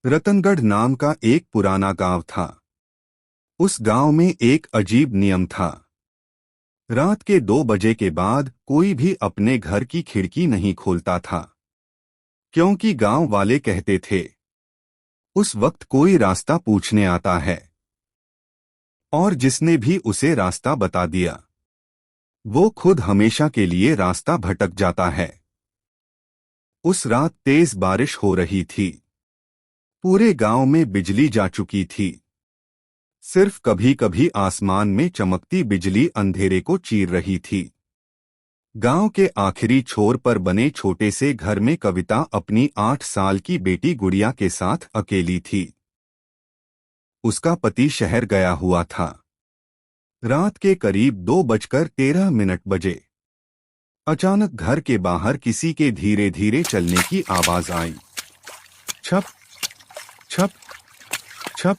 रतनगढ़ नाम का एक पुराना गांव था। उस गांव में एक अजीब नियम था। रात के 2 बजे के बाद कोई भी अपने घर की खिड़की नहीं खोलता था, क्योंकि गांव वाले कहते थे उस वक्त कोई रास्ता पूछने आता है, और जिसने भी उसे रास्ता बता दिया वो खुद हमेशा के लिए रास्ता भटक जाता है। उस रात तेज बारिश हो रही थी। पूरे गांव में बिजली जा चुकी थी। सिर्फ कभी कभी आसमान में चमकती बिजली अंधेरे को चीर रही थी। गांव के आखिरी छोर पर बने छोटे से घर में कविता अपनी 8 साल की बेटी गुड़िया के साथ अकेली थी। उसका पति शहर गया हुआ था। रात के करीब 2:13 बजे अचानक घर के बाहर किसी के धीरे धीरे चलने की आवाज आई। छप छप छप,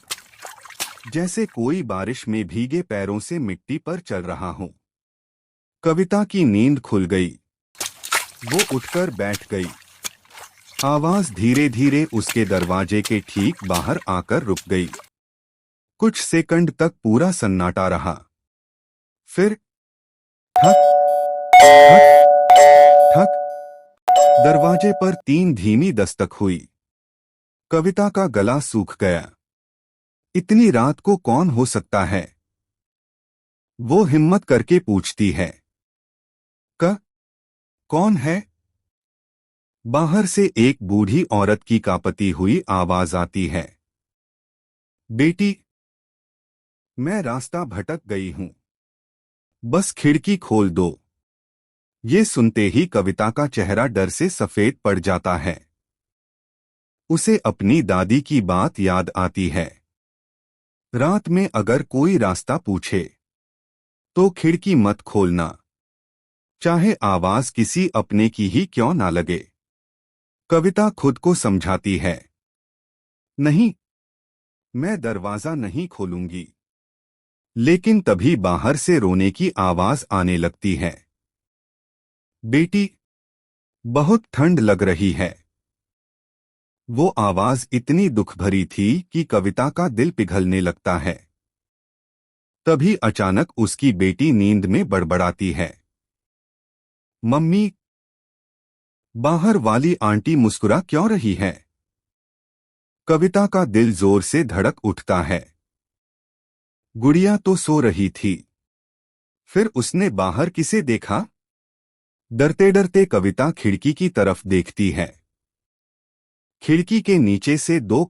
जैसे कोई बारिश में भीगे पैरों से मिट्टी पर चल रहा हो। कविता की नींद खुल गई। वो उठकर बैठ गई। आवाज धीरे धीरे उसके दरवाजे के ठीक बाहर आकर रुक गई। कुछ सेकंड तक पूरा सन्नाटा रहा। फिर ठक ठक ठक, दरवाजे पर 3 धीमी दस्तक हुई। कविता का गला सूख गया। इतनी रात को कौन हो सकता है? वो हिम्मत करके पूछती है। कौन है? बाहर से एक बूढ़ी औरत की कांपती हुई आवाज आती है। बेटी, मैं रास्ता भटक गई हूं, बस खिड़की खोल दो। ये सुनते ही कविता का चेहरा डर से सफेद पड़ जाता है। उसे अपनी दादी की बात याद आती है। रात में अगर कोई रास्ता पूछे तो खिड़की मत खोलना, चाहे आवाज किसी अपने की ही क्यों ना लगे। कविता खुद को समझाती है, नहीं, मैं दरवाजा नहीं खोलूंगी। लेकिन तभी बाहर से रोने की आवाज आने लगती है। बेटी, बहुत ठंड लग रही है। वो आवाज इतनी दुख भरी थी कि कविता का दिल पिघलने लगता है। तभी अचानक उसकी बेटी नींद में बड़बड़ाती है, मम्मी, बाहर वाली आंटी मुस्कुरा क्यों रही है? कविता का दिल जोर से धड़क उठता है। गुड़िया तो सो रही थी। फिर उसने बाहर किसे देखा? डरते डरते कविता खिड़की की तरफ देखती है। खिड़की के नीचे से 2